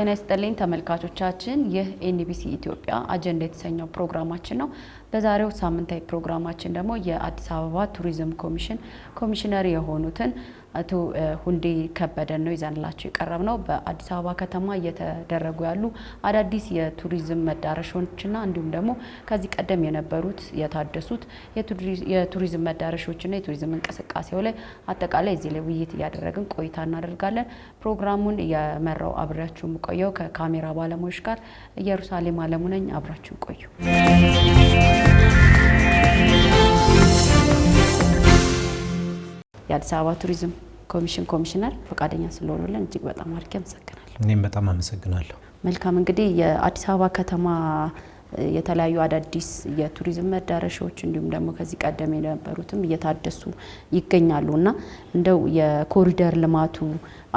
ጤና ይስጥልኝ ተመልካቾቻችን፣ ይህ ኤንቢሲ ኢትዮጵያ አጀንዳ የተሰኘው ፕሮግራማችን ነው። በዛሬው ሳምንታዊ ፕሮግራማችን ደግሞ የአዲስ አበባ ቱሪዝም ኮሚሽን ኮሚሽነር የሆኑትን አቶ ሁንዴ ከበደን ነው ይዘንላችሁ የቀረብነው። በአዲስ አበባ ከተማ እየተደረጉ ያሉ አዳዲስ የቱሪዝም መዳረሻዎችና እንዲሁም ደግሞ ከዚህ ቀደም የነበሩት የታደሱት የቱሪዝም መዳረሻዎችና የቱሪዝም እንቅስቃሴው ላይ አጠቃላይ እዚህ ላይ ውይይት እያደረግን ቆይታ እናደርጋለን። ፕሮግራሙን የመራው አብራችሁ ቆየው ከካሜራ ባለሙያዎች ጋር ኢየሩሳሌም አለሙ ነኝ። አብራችሁ ቆዩ። የአዲስ አበባ ቱሪዝም ኮሚሽን ኮሚሽነር ፈቃደኛ ስለሆኑልን እጅግ በጣም አድርጌ አመሰግናለሁ። እኔም በጣም አመሰግናለሁ። መልካም፣ እንግዲህ የአዲስ አበባ ከተማ የተለያዩ አዳዲስ የቱሪዝም መዳረሻዎች እንዲሁም ደግሞ ከዚህ ቀደም የነበሩትም እየታደሱ ይገኛሉና እንደው የኮሪደር ልማቱ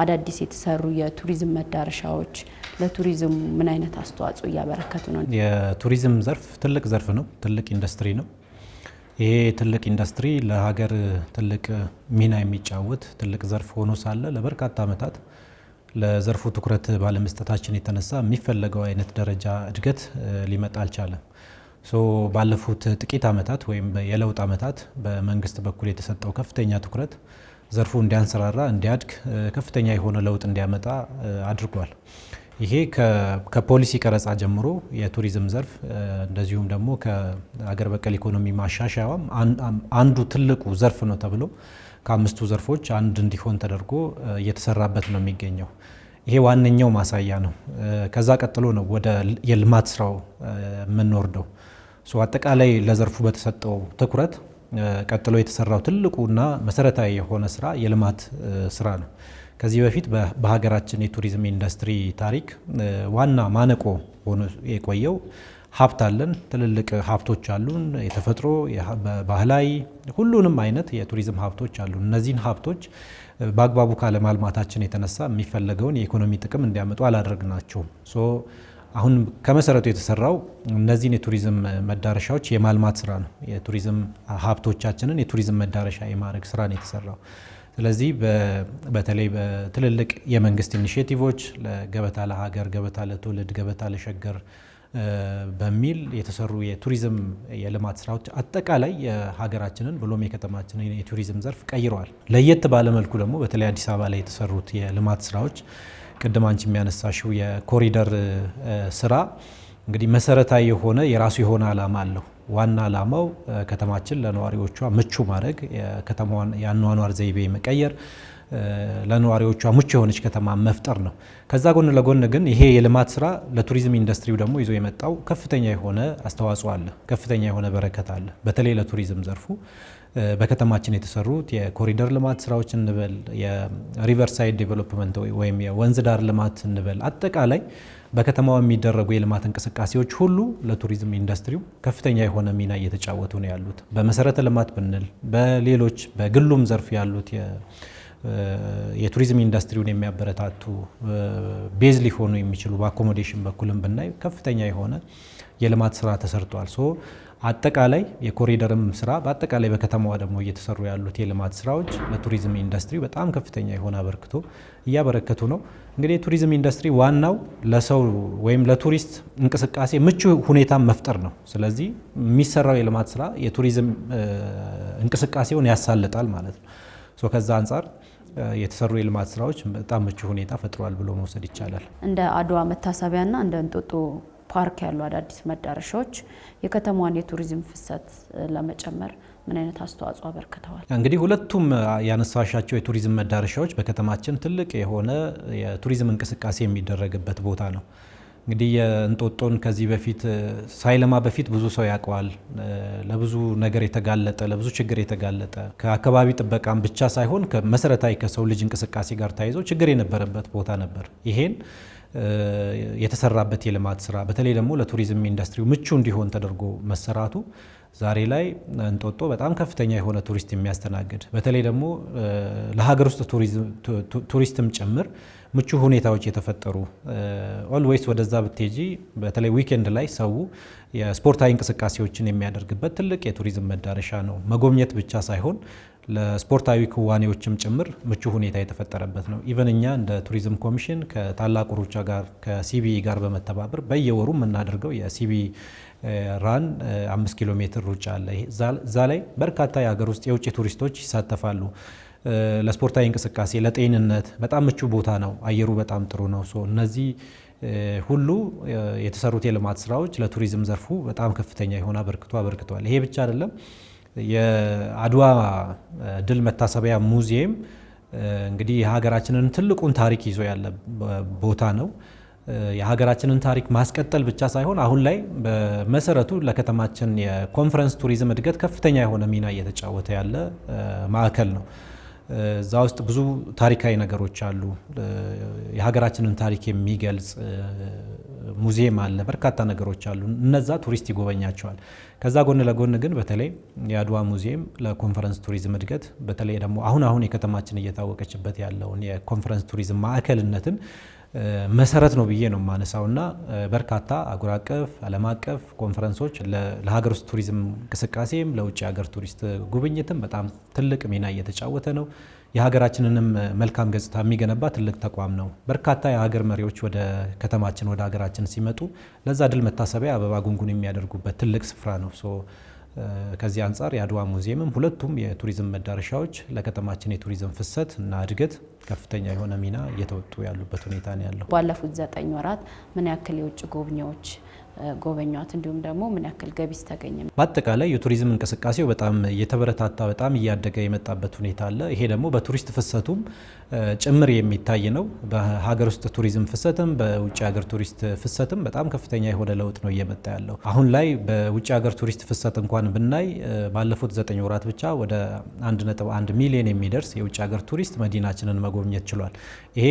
አዳዲስ የተሰሩ የቱሪዝም መዳረሻዎች ለቱሪዝም ምን አይነት አስተዋጽኦ እያበረከቱ ነው? የቱሪዝም ዘርፍ ትልቅ ዘርፍ ነው፣ ትልቅ ኢንዱስትሪ ነው። ይሄ ትልቅ ኢንዱስትሪ ለሀገር ትልቅ ሚና የሚጫወት ትልቅ ዘርፍ ሆኖ ሳለ ለበርካታ ዓመታት ለዘርፉ ትኩረት ባለመስጠታችን የተነሳ የሚፈለገው አይነት ደረጃ እድገት ሊመጣ አልቻለም። ባለፉት ጥቂት ዓመታት ወይም የለውጥ ዓመታት በመንግስት በኩል የተሰጠው ከፍተኛ ትኩረት ዘርፉ እንዲያንሰራራ፣ እንዲያድግ፣ ከፍተኛ የሆነ ለውጥ እንዲያመጣ አድርጓል። ይሄ ከፖሊሲ ቀረጻ ጀምሮ የቱሪዝም ዘርፍ እንደዚሁም ደግሞ ከአገር በቀል ኢኮኖሚ ማሻሻያም አንዱ ትልቁ ዘርፍ ነው ተብሎ ከአምስቱ ዘርፎች አንድ እንዲሆን ተደርጎ እየተሰራበት ነው የሚገኘው። ይሄ ዋነኛው ማሳያ ነው። ከዛ ቀጥሎ ነው ወደ የልማት ስራው የምንወርደው። አጠቃላይ ለዘርፉ በተሰጠው ትኩረት ቀጥሎ የተሰራው ትልቁና መሰረታዊ የሆነ ስራ የልማት ስራ ነው። ከዚህ በፊት በሀገራችን የቱሪዝም ኢንዱስትሪ ታሪክ ዋና ማነቆ ሆኖ የቆየው ሀብት አለን፣ ትልልቅ ሀብቶች አሉን፣ የተፈጥሮ ባህላዊ ሁሉንም አይነት የቱሪዝም ሀብቶች አሉ። እነዚህን ሀብቶች በአግባቡ ካለማልማታችን የተነሳ የሚፈለገውን የኢኮኖሚ ጥቅም እንዲያመጡ አላደረግናቸውም። አሁን ከመሰረቱ የተሰራው እነዚህን የቱሪዝም መዳረሻዎች የማልማት ስራ ነው። የቱሪዝም ሀብቶቻችንን የቱሪዝም መዳረሻ የማድረግ ስራ ነው የተሰራው። ስለዚህ በተለይ በትልልቅ የመንግስት ኢኒሼቲቮች ለገበታ ለሀገር፣ ገበታ ለትውልድ፣ ገበታ ለሸገር በሚል የተሰሩ የቱሪዝም የልማት ስራዎች አጠቃላይ የሀገራችንን ብሎም የከተማችንን የቱሪዝም ዘርፍ ቀይረዋል። ለየት ባለመልኩ ደግሞ በተለይ አዲስ አበባ ላይ የተሰሩት የልማት ስራዎች ቅድም አንቺ የሚያነሳሽው የኮሪደር ስራ እንግዲህ መሰረታዊ የሆነ የራሱ የሆነ ዓላማ አለው። ዋና ዓላማው ከተማችን ለነዋሪዎቿ ምቹ ማድረግ፣ የከተማዋን የአኗኗር ዘይቤ መቀየር፣ ለነዋሪዎቿ ምቹ የሆነች ከተማ መፍጠር ነው። ከዛ ጎን ለጎን ግን ይሄ የልማት ስራ ለቱሪዝም ኢንዱስትሪው ደግሞ ይዞ የመጣው ከፍተኛ የሆነ አስተዋጽኦ አለ፣ ከፍተኛ የሆነ በረከት አለ። በተለይ ለቱሪዝም ዘርፉ በከተማችን የተሰሩት የኮሪደር ልማት ስራዎች እንበል፣ የሪቨርሳይድ ዴቨሎፕመንት ወይም የወንዝ ዳር ልማት እንበል፣ አጠቃላይ በከተማው የሚደረጉ የልማት እንቅስቃሴዎች ሁሉ ለቱሪዝም ኢንዱስትሪው ከፍተኛ የሆነ ሚና እየተጫወቱ ነው ያሉት። በመሰረተ ልማት ብንል፣ በሌሎች በግሉም ዘርፍ ያሉት የቱሪዝም ኢንዱስትሪውን የሚያበረታቱ ቤዝ ሊሆኑ የሚችሉ በአኮሞዴሽን በኩልም ብናይ ከፍተኛ የሆነ የልማት ስራ ተሰርቷል። አጠቃላይ የኮሪደርም ስራ በአጠቃላይ በከተማዋ ደግሞ እየተሰሩ ያሉት የልማት ስራዎች ለቱሪዝም ኢንዱስትሪ በጣም ከፍተኛ የሆነ አበርክቶ እያበረከቱ ነው። እንግዲህ የቱሪዝም ኢንዱስትሪ ዋናው ለሰው ወይም ለቱሪስት እንቅስቃሴ ምቹ ሁኔታ መፍጠር ነው። ስለዚህ የሚሰራው የልማት ስራ የቱሪዝም እንቅስቃሴውን ያሳልጣል ማለት ነው። ከዛ አንጻር የተሰሩ የልማት ስራዎች በጣም ምቹ ሁኔታ ፈጥሯል ብሎ መውሰድ ይቻላል። እንደ አድዋ መታሰቢያና እንደ እንጦጦ ፓርክ ያሉ አዳዲስ መዳረሻዎች የከተማዋን የቱሪዝም ፍሰት ለመጨመር ምን አይነት አስተዋጽኦ አበርክተዋል? እንግዲህ ሁለቱም ያነሳሻቸው የቱሪዝም መዳረሻዎች በከተማችን ትልቅ የሆነ የቱሪዝም እንቅስቃሴ የሚደረግበት ቦታ ነው። እንግዲህ የእንጦጦን ከዚህ በፊት ሳይለማ በፊት ብዙ ሰው ያውቀዋል። ለብዙ ነገር የተጋለጠ ለብዙ ችግር የተጋለጠ ከአካባቢ ጥበቃም ብቻ ሳይሆን ከመሰረታዊ ከሰው ልጅ እንቅስቃሴ ጋር ተያይዞ ችግር የነበረበት ቦታ ነበር። ይሄን የተሰራበት የልማት ስራ በተለይ ደግሞ ለቱሪዝም ኢንዱስትሪው ምቹ እንዲሆን ተደርጎ መሰራቱ ዛሬ ላይ እንጦጦ በጣም ከፍተኛ የሆነ ቱሪስት የሚያስተናግድ በተለይ ደግሞ ለሀገር ውስጥ ቱሪስትም ጭምር ምቹ ሁኔታዎች የተፈጠሩ ኦልዌይስ ወደዛ ብትሄጂ በተለይ ዊኬንድ ላይ ሰው የስፖርታዊ እንቅስቃሴዎችን የሚያደርግበት ትልቅ የቱሪዝም መዳረሻ ነው። መጎብኘት ብቻ ሳይሆን ለስፖርታዊ ክዋኔዎችም ጭምር ምቹ ሁኔታ የተፈጠረበት ነው። ኢቨን እኛ እንደ ቱሪዝም ኮሚሽን ከታላቁ ሩጫ ጋር ከሲቢኢ ጋር በመተባበር በየወሩ የምናደርገው የሲቢኢ ራን 5 ኪሎ ሜትር ሩጫ አለ። እዛ ላይ በርካታ የሀገር ውስጥ የውጭ ቱሪስቶች ይሳተፋሉ። ለስፖርታዊ እንቅስቃሴ ለጤንነት በጣም ምቹ ቦታ ነው። አየሩ በጣም ጥሩ ነው። እነዚህ ሁሉ የተሰሩት የልማት ስራዎች ለቱሪዝም ዘርፉ በጣም ከፍተኛ የሆነ አበርክቷል። ይሄ ብቻ አይደለም። የአድዋ ድል መታሰቢያ ሙዚየም እንግዲህ የሀገራችንን ትልቁን ታሪክ ይዞ ያለ ቦታ ነው። የሀገራችንን ታሪክ ማስቀጠል ብቻ ሳይሆን አሁን ላይ በመሰረቱ ለከተማችን የኮንፈረንስ ቱሪዝም እድገት ከፍተኛ የሆነ ሚና እየተጫወተ ያለ ማዕከል ነው። እዛ ውስጥ ብዙ ታሪካዊ ነገሮች አሉ። የሀገራችንን ታሪክ የሚገልጽ ሙዚየም አለ። በርካታ ነገሮች አሉ። እነዛ ቱሪስት ይጎበኛቸዋል። ከዛ ጎን ለጎን ግን በተለይ የአድዋ ሙዚየም ለኮንፈረንስ ቱሪዝም እድገት በተለይ ደግሞ አሁን የከተማችን እየታወቀችበት ያለውን የኮንፈረንስ ቱሪዝም ማዕከልነትን መሰረት ነው ብዬ ነው የማነሳውና በርካታ አህጉር አቀፍ ዓለም አቀፍ ኮንፈረንሶች ለሀገር ውስጥ ቱሪዝም እንቅስቃሴም ለውጭ ሀገር ቱሪስት ጉብኝትም በጣም ትልቅ ሚና እየተጫወተ ነው። የሀገራችንንም መልካም ገጽታ የሚገነባ ትልቅ ተቋም ነው። በርካታ የሀገር መሪዎች ወደ ከተማችን ወደ ሀገራችን ሲመጡ ለዛ ድል መታሰቢያ አበባ ጉንጉን የሚያደርጉበት ትልቅ ስፍራ ነው። ከዚህ አንጻር የአድዋ ሙዚየምም ሁለቱም የቱሪዝም መዳረሻዎች ለከተማችን የቱሪዝም ፍሰት እና እድገት ከፍተኛ የሆነ ሚና እየተወጡ ያሉበት ሁኔታ ነው ያለው። ባለፉት 9 ወራት ምን ያክል የውጭ ጎብኚዎች ጎበኟት፣ እንዲሁም ደግሞ ምን ያክል ገቢስ ተገኘ? በአጠቃላይ የቱሪዝም እንቅስቃሴው በጣም እየተበረታታ በጣም እያደገ የመጣበት ሁኔታ አለ። ይሄ ደግሞ በቱሪስት ፍሰቱም ጭምር የሚታይ ነው። በሀገር ውስጥ ቱሪዝም ፍሰትም በውጭ ሀገር ቱሪስት ፍሰትም በጣም ከፍተኛ የሆነ ለውጥ ነው እየመጣ ያለው። አሁን ላይ በውጭ ሀገር ቱሪስት ፍሰት እንኳን ብናይ ባለፉት 9 ወራት ብቻ ወደ 1.1 ሚሊዮን የሚደርስ የውጭ ሀገር ቱሪስት መዲናችንን መጎብኘት ችሏል። ይሄ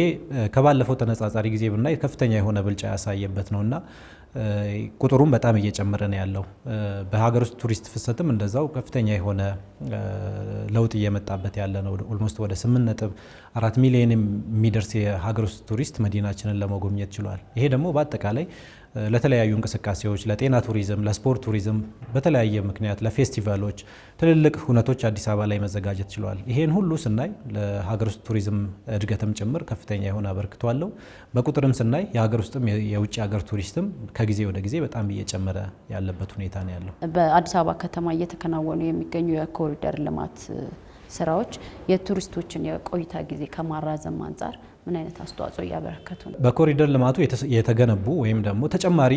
ከባለፈው ተነጻጻሪ ጊዜ ብናይ ከፍተኛ የሆነ ብልጫ ያሳየበት ነውና ቁጥሩም በጣም እየጨመረ ነው ያለው። በሀገር ውስጥ ቱሪስት ፍሰትም እንደዛው ከፍተኛ የሆነ ለውጥ እየመጣበት ያለ ነው። ኦልሞስት ወደ 8.4 ሚሊዮን የሚደርስ የሀገር ውስጥ ቱሪስት መዲናችንን ለመጎብኘት ችሏል። ይሄ ደግሞ በአጠቃላይ ለተለያዩ እንቅስቃሴዎች ለጤና ቱሪዝም፣ ለስፖርት ቱሪዝም በተለያየ ምክንያት ለፌስቲቫሎች፣ ትልልቅ ሁነቶች አዲስ አበባ ላይ መዘጋጀት ችሏል። ይሄን ሁሉ ስናይ ለሀገር ውስጥ ቱሪዝም እድገትም ጭምር ከፍተኛ የሆነ አበርክቶ አለው። በቁጥርም ስናይ የሀገር ውስጥም የውጭ ሀገር ቱሪስትም ከጊዜ ወደ ጊዜ በጣም እየጨመረ ያለበት ሁኔታ ነው ያለው። በአዲስ አበባ ከተማ እየተከናወኑ የሚገኙ የኮሪደር ልማት ስራዎች የቱሪስቶችን የቆይታ ጊዜ ከማራዘም አንጻር ምን አይነት አስተዋጽኦ እያበረከቱ ነው? በኮሪደር ልማቱ የተገነቡ ወይም ደግሞ ተጨማሪ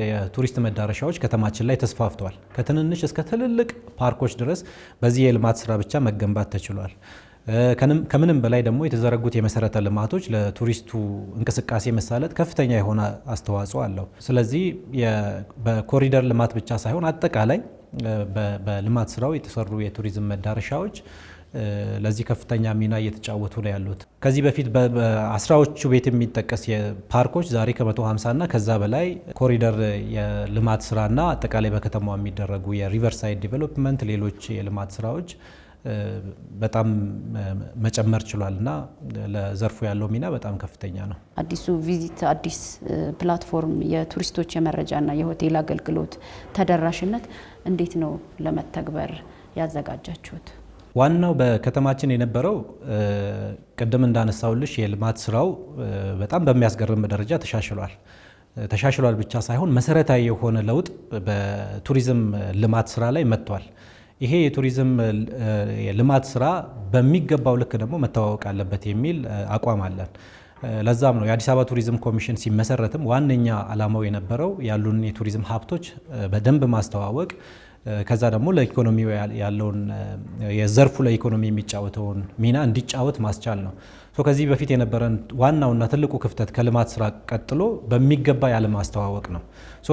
የቱሪስት መዳረሻዎች ከተማችን ላይ ተስፋፍተዋል። ከትንንሽ እስከ ትልልቅ ፓርኮች ድረስ በዚህ የልማት ስራ ብቻ መገንባት ተችሏል። ከምንም በላይ ደግሞ የተዘረጉት የመሰረተ ልማቶች ለቱሪስቱ እንቅስቃሴ መሳለጥ ከፍተኛ የሆነ አስተዋጽኦ አለው። ስለዚህ በኮሪደር ልማት ብቻ ሳይሆን አጠቃላይ በልማት ስራው የተሰሩ የቱሪዝም መዳረሻዎች ለዚህ ከፍተኛ ሚና እየተጫወቱ ነው ያሉት። ከዚህ በፊት በአስራዎቹ ቤት የሚጠቀስ የፓርኮች ዛሬ ከ150 እና ከዛ በላይ ኮሪደር የልማት ስራና አጠቃላይ በከተማው የሚደረጉ የሪቨርሳይድ ዲቨሎፕመንት ሌሎች የልማት ስራዎች በጣም መጨመር ችሏል እና ለዘርፉ ያለው ሚና በጣም ከፍተኛ ነው። አዲሱ ቪዚት አዲስ ፕላትፎርም የቱሪስቶች የመረጃና የሆቴል አገልግሎት ተደራሽነት እንዴት ነው ለመተግበር ያዘጋጃችሁት? ዋናው በከተማችን የነበረው ቅድም እንዳነሳውልሽ የልማት ስራው በጣም በሚያስገርም ደረጃ ተሻሽሏል ብቻ ሳይሆን መሰረታዊ የሆነ ለውጥ በቱሪዝም ልማት ስራ ላይ መጥቷል። ይሄ የቱሪዝም የልማት ስራ በሚገባው ልክ ደግሞ መተዋወቅ አለበት የሚል አቋም አለን። ለዛም ነው የአዲስ አበባ ቱሪዝም ኮሚሽን ሲመሰረትም ዋነኛ ዓላማው የነበረው ያሉን የቱሪዝም ሀብቶች በደንብ ማስተዋወቅ፣ ከዛ ደግሞ ለኢኮኖሚው ያለውን የዘርፉ ለኢኮኖሚ የሚጫወተውን ሚና እንዲጫወት ማስቻል ነው። ከዚህ በፊት የነበረን ዋናውና ትልቁ ክፍተት ከልማት ስራ ቀጥሎ በሚገባ ያለ ማስተዋወቅ ነው።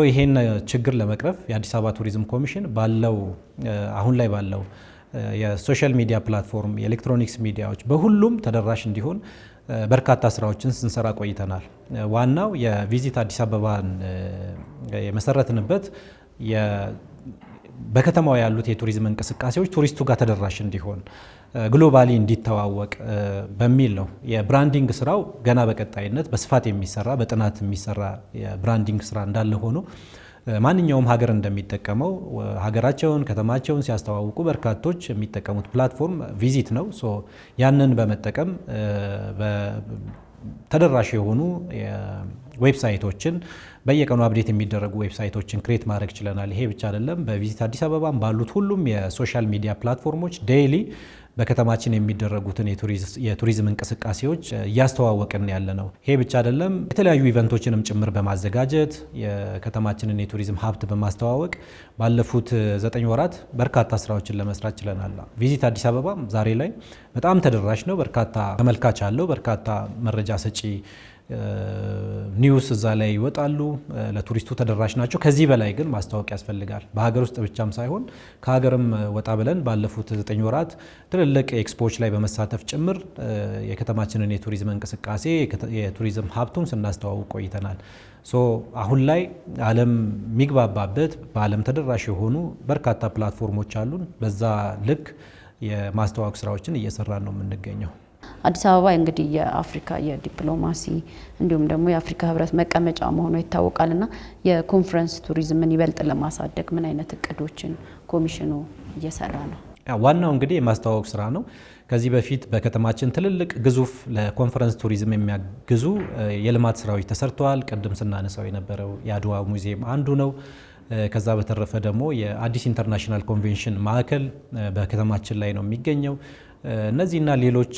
ይሄን ችግር ለመቅረፍ የአዲስ አበባ ቱሪዝም ኮሚሽን አሁን ላይ ባለው የሶሻል ሚዲያ ፕላትፎርም፣ የኤሌክትሮኒክስ ሚዲያዎች በሁሉም ተደራሽ እንዲሆን በርካታ ስራዎችን ስንሰራ ቆይተናል። ዋናው የቪዚት አዲስ አበባን የመሰረትንበት በከተማው ያሉት የቱሪዝም እንቅስቃሴዎች ቱሪስቱ ጋር ተደራሽ እንዲሆን ግሎባሊ እንዲተዋወቅ በሚል ነው። የብራንዲንግ ስራው ገና በቀጣይነት በስፋት የሚሰራ በጥናት የሚሰራ የብራንዲንግ ስራ እንዳለ ሆኖ ማንኛውም ሀገር እንደሚጠቀመው ሀገራቸውን ከተማቸውን ሲያስተዋውቁ በርካቶች የሚጠቀሙት ፕላትፎርም ቪዚት ነው። ያንን በመጠቀም ተደራሽ የሆኑ ዌብሳይቶችን በየቀኑ አፕዴት የሚደረጉ ዌብሳይቶችን ክሬት ማድረግ ችለናል። ይሄ ብቻ አይደለም። በቪዚት አዲስ አበባም ባሉት ሁሉም የሶሻል ሚዲያ ፕላትፎርሞች ዴይሊ በከተማችን የሚደረጉትን የቱሪዝም እንቅስቃሴዎች እያስተዋወቅን ያለ ነው። ይሄ ብቻ አይደለም። የተለያዩ ኢቨንቶችንም ጭምር በማዘጋጀት የከተማችንን የቱሪዝም ሀብት በማስተዋወቅ ባለፉት 9 ወራት በርካታ ስራዎችን ለመስራት ችለናል። ቪዚት አዲስ አበባ ዛሬ ላይ በጣም ተደራሽ ነው። በርካታ ተመልካች አለው። በርካታ መረጃ ሰጪ ኒውስ እዛ ላይ ይወጣሉ፣ ለቱሪስቱ ተደራሽ ናቸው። ከዚህ በላይ ግን ማስተዋወቅ ያስፈልጋል። በሀገር ውስጥ ብቻም ሳይሆን ከሀገርም ወጣ ብለን ባለፉት 9 ወራት ትልልቅ ኤክስፖዎች ላይ በመሳተፍ ጭምር የከተማችንን የቱሪዝም እንቅስቃሴ የቱሪዝም ሀብቱን ስናስተዋውቅ ቆይተናል። አሁን ላይ ዓለም የሚግባባበት በዓለም ተደራሽ የሆኑ በርካታ ፕላትፎርሞች አሉን። በዛ ልክ የማስተዋወቅ ስራዎችን እየሰራን ነው የምንገኘው። አዲስ አበባ እንግዲህ የአፍሪካ የዲፕሎማሲ እንዲሁም ደግሞ የአፍሪካ ህብረት መቀመጫ መሆኗ ይታወቃልና የኮንፈረንስ ቱሪዝምን ይበልጥ ለማሳደግ ምን አይነት እቅዶችን ኮሚሽኑ እየሰራ ነው? ዋናው እንግዲህ የማስተዋወቅ ስራ ነው። ከዚህ በፊት በከተማችን ትልልቅ ግዙፍ ለኮንፈረንስ ቱሪዝም የሚያግዙ የልማት ስራዎች ተሰርተዋል። ቅድም ስናነሳው የነበረው የአድዋ ሙዚየም አንዱ ነው። ከዛ በተረፈ ደግሞ የአዲስ ኢንተርናሽናል ኮንቬንሽን ማዕከል በከተማችን ላይ ነው የሚገኘው። እነዚህና ሌሎች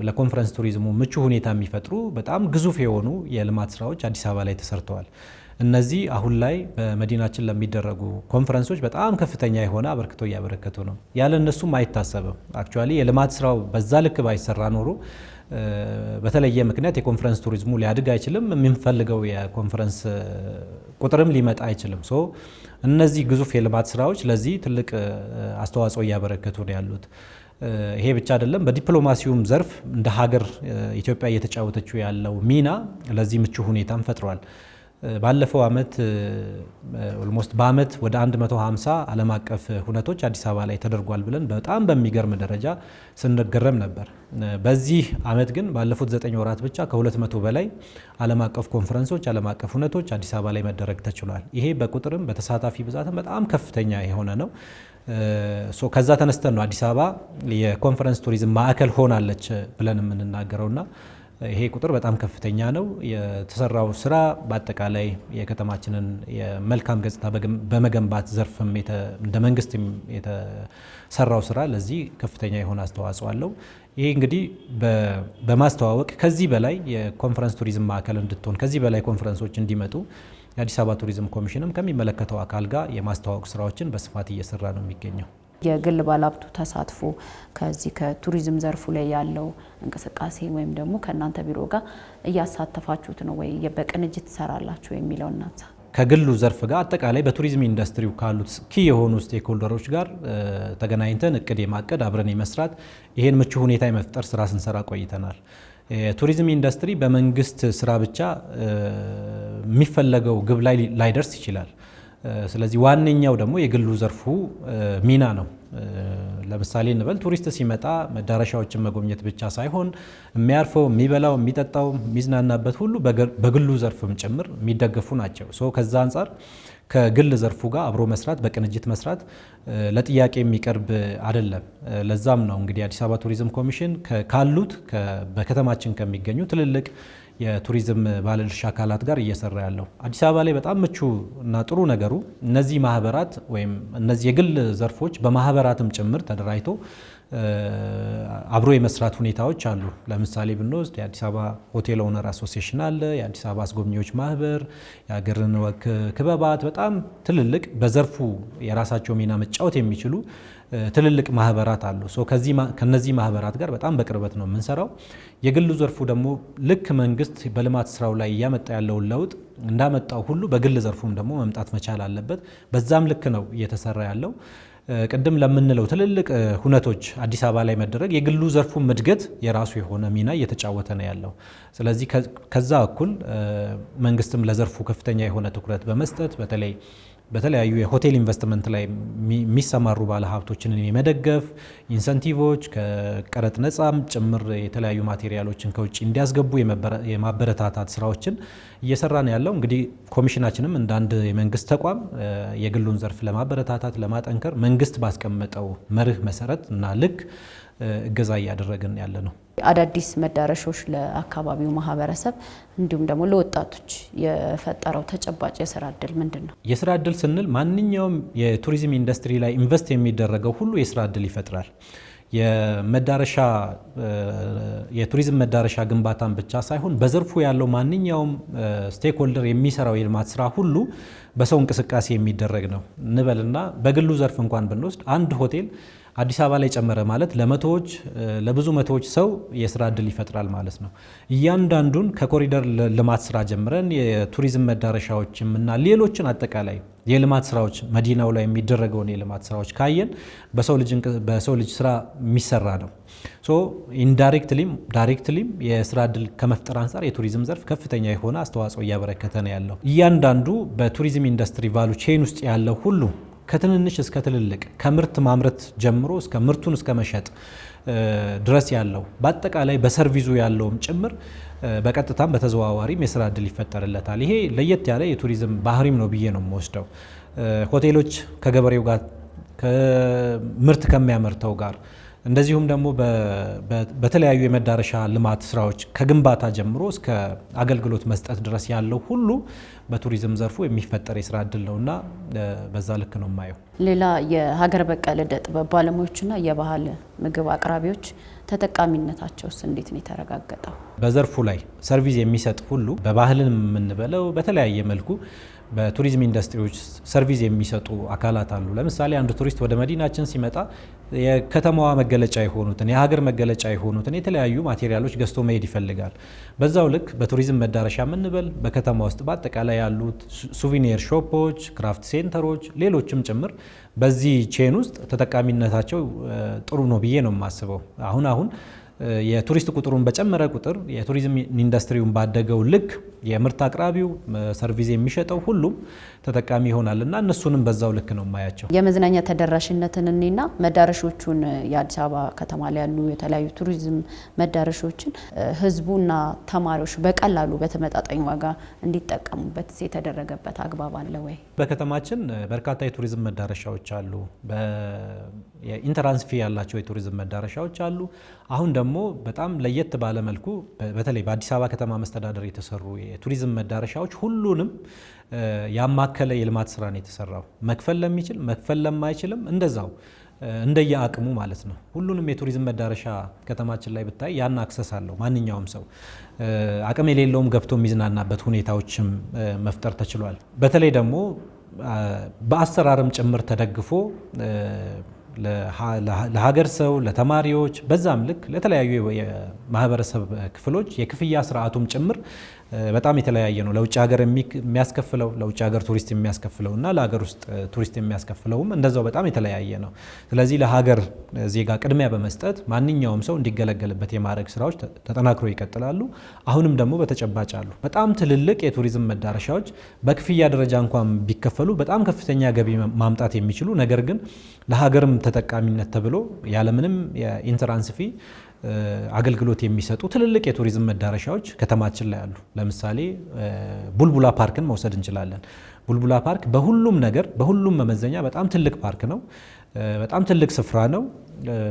ለኮንፈረንስ ቱሪዝሙ ምቹ ሁኔታ የሚፈጥሩ በጣም ግዙፍ የሆኑ የልማት ስራዎች አዲስ አበባ ላይ ተሰርተዋል። እነዚህ አሁን ላይ በመዲናችን ለሚደረጉ ኮንፈረንሶች በጣም ከፍተኛ የሆነ አበርክቶ እያበረከቱ ነው። ያለ እነሱም አይታሰብም። አክቹዋሊ የልማት ስራው በዛ ልክ ባይሰራ ኖሮ በተለየ ምክንያት የኮንፈረንስ ቱሪዝሙ ሊያድግ አይችልም። የምንፈልገው የኮንፈረንስ ቁጥርም ሊመጣ አይችልም። እነዚህ ግዙፍ የልማት ስራዎች ለዚህ ትልቅ አስተዋጽኦ እያበረከቱ ነው ያሉት። ይሄ ብቻ አይደለም። በዲፕሎማሲውም ዘርፍ እንደ ሀገር ኢትዮጵያ እየተጫወተችው ያለው ሚና ለዚህ ምቹ ሁኔታም ፈጥሯል። ባለፈው አመት ኦልሞስት በአመት ወደ 150 ዓለም አቀፍ ሁነቶች አዲስ አበባ ላይ ተደርጓል ብለን በጣም በሚገርም ደረጃ ስንገረም ነበር። በዚህ አመት ግን ባለፉት 9 ወራት ብቻ ከ200 በላይ ዓለም አቀፍ ኮንፈረንሶች፣ ዓለም አቀፍ ሁነቶች አዲስ አበባ ላይ መደረግ ተችሏል። ይሄ በቁጥርም በተሳታፊ ብዛትም በጣም ከፍተኛ የሆነ ነው። ከዛ ተነስተን ነው አዲስ አበባ የኮንፈረንስ ቱሪዝም ማዕከል ሆናለች ብለን የምንናገረውና ይሄ ቁጥር በጣም ከፍተኛ ነው። የተሰራው ስራ በአጠቃላይ የከተማችንን የመልካም ገጽታ በመገንባት ዘርፍም እንደ መንግስት የተሰራው ስራ ለዚህ ከፍተኛ የሆነ አስተዋጽኦ አለው። ይሄ እንግዲህ በማስተዋወቅ ከዚህ በላይ የኮንፈረንስ ቱሪዝም ማዕከል እንድትሆን ከዚህ በላይ ኮንፈረንሶች እንዲመጡ የአዲስ አበባ ቱሪዝም ኮሚሽንም ከሚመለከተው አካል ጋር የማስተዋወቅ ስራዎችን በስፋት እየሰራ ነው የሚገኘው። የግል ባለሀብቱ ተሳትፎ ከዚህ ከቱሪዝም ዘርፉ ላይ ያለው እንቅስቃሴ ወይም ደግሞ ከእናንተ ቢሮ ጋር እያሳተፋችሁት ነው ወይ በቅንጅት ትሰራላችሁ የሚለው እናንሳ። ከግሉ ዘርፍ ጋር አጠቃላይ በቱሪዝም ኢንዱስትሪው ካሉት ኪ የሆኑ ስቴክሆልደሮች ጋር ተገናኝተን እቅድ የማቀድ አብረን የመስራት ይሄን ምቹ ሁኔታ የመፍጠር ስራ ስንሰራ ቆይተናል። የቱሪዝም ኢንዱስትሪ በመንግስት ስራ ብቻ የሚፈለገው ግብ ላይ ላይደርስ ይችላል። ስለዚህ ዋነኛው ደግሞ የግሉ ዘርፉ ሚና ነው። ለምሳሌ እንበል ቱሪስት ሲመጣ መዳረሻዎችን መጎብኘት ብቻ ሳይሆን የሚያርፈው፣ የሚበላው፣ የሚጠጣው፣ የሚዝናናበት ሁሉ በግሉ ዘርፍም ጭምር የሚደገፉ ናቸው። ከዛ አንጻር ከግል ዘርፉ ጋር አብሮ መስራት፣ በቅንጅት መስራት ለጥያቄ የሚቀርብ አይደለም። ለዛም ነው እንግዲህ አዲስ አበባ ቱሪዝም ኮሚሽን ካሉት በከተማችን ከሚገኙ ትልልቅ የቱሪዝም ባለድርሻ አካላት ጋር እየሰራ ያለው። አዲስ አበባ ላይ በጣም ምቹ እና ጥሩ ነገሩ እነዚህ ማህበራት ወይም እነዚህ የግል ዘርፎች በማህበራትም ጭምር ተደራጅቶ አብሮ የመስራት ሁኔታዎች አሉ። ለምሳሌ ብንወስድ የአዲስ አበባ ሆቴል ኦነር አሶሲዬሽን አለ፣ የአዲስ አበባ አስጎብኚዎች ማህበር፣ የሀገርን ወግ ክበባት፣ በጣም ትልልቅ በዘርፉ የራሳቸው ሚና መጫወት የሚችሉ ትልልቅ ማህበራት አሉ። ከነዚህ ማህበራት ጋር በጣም በቅርበት ነው የምንሰራው። የግሉ ዘርፉ ደግሞ ልክ መንግስት በልማት ስራው ላይ እያመጣ ያለውን ለውጥ እንዳመጣው ሁሉ በግል ዘርፉም ደግሞ መምጣት መቻል አለበት። በዛም ልክ ነው እየተሰራ ያለው። ቅድም ለምንለው ትልልቅ ሁነቶች አዲስ አበባ ላይ መደረግ የግሉ ዘርፉም እድገት የራሱ የሆነ ሚና እየተጫወተ ነው ያለው። ስለዚህ ከዛ እኩል መንግስትም ለዘርፉ ከፍተኛ የሆነ ትኩረት በመስጠት በተለይ በተለያዩ የሆቴል ኢንቨስትመንት ላይ የሚሰማሩ ባለሀብቶችን የመደገፍ ኢንሰንቲቮች ከቀረጥ ነጻም ጭምር የተለያዩ ማቴሪያሎችን ከውጭ እንዲያስገቡ የማበረታታት ስራዎችን እየሰራን ያለው። እንግዲህ ኮሚሽናችንም እንደ አንድ የመንግስት ተቋም የግሉን ዘርፍ ለማበረታታት ለማጠንከር መንግስት ባስቀመጠው መርህ መሰረት እና ልክ እገዛ እያደረግን ያለ ነው። አዳዲስ መዳረሻዎች ለአካባቢው ማህበረሰብ እንዲሁም ደግሞ ለወጣቶች የፈጠረው ተጨባጭ የስራ እድል ምንድን ነው? የስራ እድል ስንል ማንኛውም የቱሪዝም ኢንዱስትሪ ላይ ኢንቨስት የሚደረገው ሁሉ የስራ እድል ይፈጥራል። የቱሪዝም መዳረሻ ግንባታን ብቻ ሳይሆን በዘርፉ ያለው ማንኛውም ስቴክሆልደር የሚሰራው የልማት ስራ ሁሉ በሰው እንቅስቃሴ የሚደረግ ነው እንበልና በግሉ ዘርፍ እንኳን ብንወስድ አንድ ሆቴል አዲስ አበባ ላይ ጨመረ ማለት ለመቶዎች ለብዙ መቶዎች ሰው የስራ እድል ይፈጥራል ማለት ነው። እያንዳንዱን ከኮሪደር ልማት ስራ ጀምረን የቱሪዝም መዳረሻዎችም እና ሌሎችን አጠቃላይ የልማት ስራዎች መዲናው ላይ የሚደረገውን የልማት ስራዎች ካየን በሰው ልጅ ስራ የሚሰራ ነው። ሶ ኢንዳይሬክትሊም ዳይሬክትሊም የስራ እድል ከመፍጠር አንጻር የቱሪዝም ዘርፍ ከፍተኛ የሆነ አስተዋጽኦ እያበረከተ ነው ያለው። እያንዳንዱ በቱሪዝም ኢንዱስትሪ ቫሉ ቼን ውስጥ ያለው ሁሉ ከትንንሽ እስከ ትልልቅ ከምርት ማምረት ጀምሮ እስከ ምርቱን እስከ መሸጥ ድረስ ያለው በአጠቃላይ በሰርቪሱ ያለውም ጭምር በቀጥታም በተዘዋዋሪም የስራ እድል ይፈጠርለታል። ይሄ ለየት ያለ የቱሪዝም ባህሪም ነው ብዬ ነው የምወስደው። ሆቴሎች ከገበሬው ጋር ከምርት ከሚያመርተው ጋር እንደዚሁም ደግሞ በተለያዩ የመዳረሻ ልማት ስራዎች ከግንባታ ጀምሮ እስከ አገልግሎት መስጠት ድረስ ያለው ሁሉ በቱሪዝም ዘርፉ የሚፈጠር የስራ እድል ነውና በዛ ልክ ነው የማየው። ሌላ የሀገር በቀል ዕደ ጥበብ ባለሙያዎችና የባህል ምግብ አቅራቢዎች ተጠቃሚነታቸውስ እንዴት ነው የተረጋገጠው? በዘርፉ ላይ ሰርቪስ የሚሰጥ ሁሉ በባህልን የምንበለው በተለያየ መልኩ በቱሪዝም ኢንዱስትሪዎች ሰርቪስ የሚሰጡ አካላት አሉ። ለምሳሌ አንድ ቱሪስት ወደ መዲናችን ሲመጣ የከተማዋ መገለጫ የሆኑትን የሀገር መገለጫ የሆኑትን የተለያዩ ማቴሪያሎች ገዝቶ መሄድ ይፈልጋል። በዛው ልክ በቱሪዝም መዳረሻ የምንበል በከተማ ውስጥ በአጠቃላይ ያሉት ሱቪኒር ሾፖች፣ ክራፍት ሴንተሮች፣ ሌሎችም ጭምር በዚህ ቼን ውስጥ ተጠቃሚነታቸው ጥሩ ነው ብዬ ነው የማስበው። አሁን የቱሪስት ቁጥሩን በጨመረ ቁጥር የቱሪዝም ኢንዱስትሪውን ባደገው ልክ የምርት አቅራቢው ሰርቪስ የሚሸጠው ሁሉም ተጠቃሚ ይሆናል እና እነሱንም በዛው ልክ ነው የማያቸው። የመዝናኛ ተደራሽነትን እኔና መዳረሾቹን የአዲስ አበባ ከተማ ላይ ያሉ የተለያዩ ቱሪዝም መዳረሾችን ህዝቡና ተማሪዎች በቀላሉ በተመጣጣኝ ዋጋ እንዲጠቀሙበት የተደረገበት አግባብ አለ ወይ? በከተማችን በርካታ የቱሪዝም መዳረሻዎች አሉ። የኢንተራንስ ፊ ያላቸው የቱሪዝም መዳረሻዎች አሉ። አሁን ደግሞ በጣም ለየት ባለ መልኩ በተለይ በአዲስ አበባ ከተማ መስተዳደር የተሰሩ የቱሪዝም መዳረሻዎች ሁሉንም ያማከለ የልማት ስራ ነው የተሰራው። መክፈል ለሚችል መክፈል ለማይችልም እንደዛው እንደየ አቅሙ ማለት ነው። ሁሉንም የቱሪዝም መዳረሻ ከተማችን ላይ ብታይ ያን አክሰስ አለው። ማንኛውም ሰው አቅም የሌለውም ገብቶ የሚዝናናበት ሁኔታዎችም መፍጠር ተችሏል። በተለይ ደግሞ በአሰራርም ጭምር ተደግፎ ለሀገር ሰው ለተማሪዎች በዛም ልክ ለተለያዩ የማህበረሰብ ክፍሎች የክፍያ ስርዓቱም ጭምር በጣም የተለያየ ነው። ለውጭ ሀገር የሚያስከፍለው ለውጭ ሀገር ቱሪስት የሚያስከፍለው እና ለሀገር ውስጥ ቱሪስት የሚያስከፍለውም እንደዛው በጣም የተለያየ ነው። ስለዚህ ለሀገር ዜጋ ቅድሚያ በመስጠት ማንኛውም ሰው እንዲገለገልበት የማድረግ ስራዎች ተጠናክሮ ይቀጥላሉ። አሁንም ደግሞ በተጨባጭ አሉ። በጣም ትልልቅ የቱሪዝም መዳረሻዎች በክፍያ ደረጃ እንኳን ቢከፈሉ በጣም ከፍተኛ ገቢ ማምጣት የሚችሉ ነገር ግን ለሀገርም ተጠቃሚነት ተብሎ ያለምንም የኢንተራንስ ፊ አገልግሎት የሚሰጡ ትልልቅ የቱሪዝም መዳረሻዎች ከተማችን ላይ አሉ። ለምሳሌ ቡልቡላ ፓርክን መውሰድ እንችላለን። ቡልቡላ ፓርክ በሁሉም ነገር በሁሉም መመዘኛ በጣም ትልቅ ፓርክ ነው። በጣም ትልቅ ስፍራ ነው።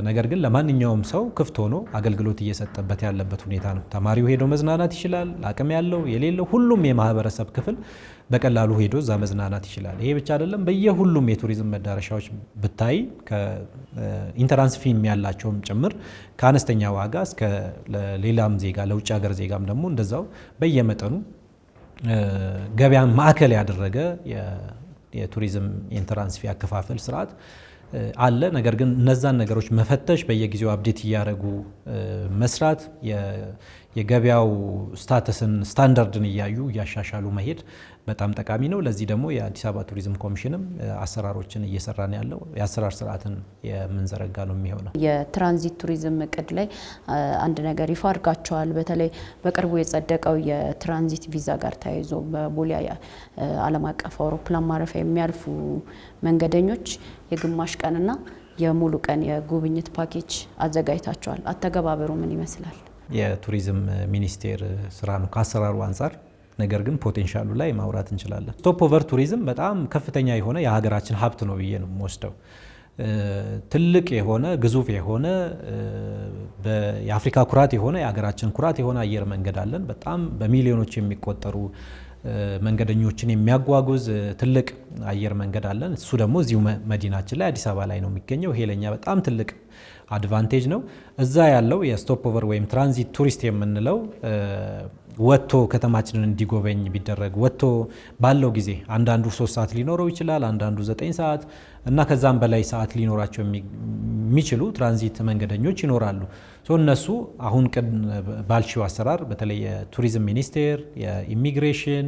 ነገር ግን ለማንኛውም ሰው ክፍት ሆኖ አገልግሎት እየሰጠበት ያለበት ሁኔታ ነው። ተማሪው ሄዶ መዝናናት ይችላል። አቅም ያለው የሌለው ሁሉም የማህበረሰብ ክፍል በቀላሉ ሄዶ እዛ መዝናናት ይችላል። ይሄ ብቻ አይደለም። በየሁሉም የቱሪዝም መዳረሻዎች ብታይ ከኢንተራንስ ፊም ያላቸውም ጭምር ከአነስተኛ ዋጋ እስከ ሌላም ዜጋ ለውጭ ሀገር ዜጋም ደግሞ እንደዛው በየመጠኑ ገበያን ማዕከል ያደረገ የቱሪዝም ኢንተራንስ ፊ አከፋፈል ስርዓት አለ። ነገር ግን እነዛን ነገሮች መፈተሽ በየጊዜው አፕዴት እያደረጉ መስራት የገበያው ስታተስን ስታንዳርድን እያዩ እያሻሻሉ መሄድ በጣም ጠቃሚ ነው። ለዚህ ደግሞ የአዲስ አበባ ቱሪዝም ኮሚሽንም አሰራሮችን እየሰራ ነው ያለው። የአሰራር ስርዓትን የምንዘረጋ ነው የሚሆነው። የትራንዚት ቱሪዝም እቅድ ላይ አንድ ነገር ይፋ አድርጋቸዋል። በተለይ በቅርቡ የጸደቀው የትራንዚት ቪዛ ጋር ተያይዞ በቦሌ ዓለም አቀፍ አውሮፕላን ማረፊያ የሚያልፉ መንገደኞች የግማሽ ቀንና የሙሉ ቀን የጉብኝት ፓኬጅ አዘጋጅታቸዋል። አተገባበሩ ምን ይመስላል? የቱሪዝም ሚኒስቴር ስራ ነው ከአሰራሩ አንጻር። ነገር ግን ፖቴንሻሉ ላይ ማውራት እንችላለን። ስቶፕ ኦቨር ቱሪዝም በጣም ከፍተኛ የሆነ የሀገራችን ሀብት ነው ብዬ ነው የምወስደው። ትልቅ የሆነ ግዙፍ የሆነ የአፍሪካ ኩራት የሆነ የሀገራችን ኩራት የሆነ አየር መንገድ አለን። በጣም በሚሊዮኖች የሚቆጠሩ መንገደኞችን የሚያጓጉዝ ትልቅ አየር መንገድ አለን። እሱ ደግሞ እዚሁ መዲናችን ላይ አዲስ አበባ ላይ ነው የሚገኘው። ይሄ ለኛ በጣም ትልቅ አድቫንቴጅ ነው። እዛ ያለው የስቶፕ ኦቨር ወይም ትራንዚት ቱሪስት የምንለው ወጥቶ ከተማችንን እንዲጎበኝ ቢደረግ ወጥቶ ባለው ጊዜ አንዳንዱ 3 ሰዓት ሊኖረው ይችላል፣ አንዳንዱ 9 ሰዓት እና ከዛም በላይ ሰዓት ሊኖራቸው የሚችሉ ትራንዚት መንገደኞች ይኖራሉ። እነሱ አሁን ባልሺው አሰራር በተለይ የቱሪዝም ሚኒስቴር፣ የኢሚግሬሽን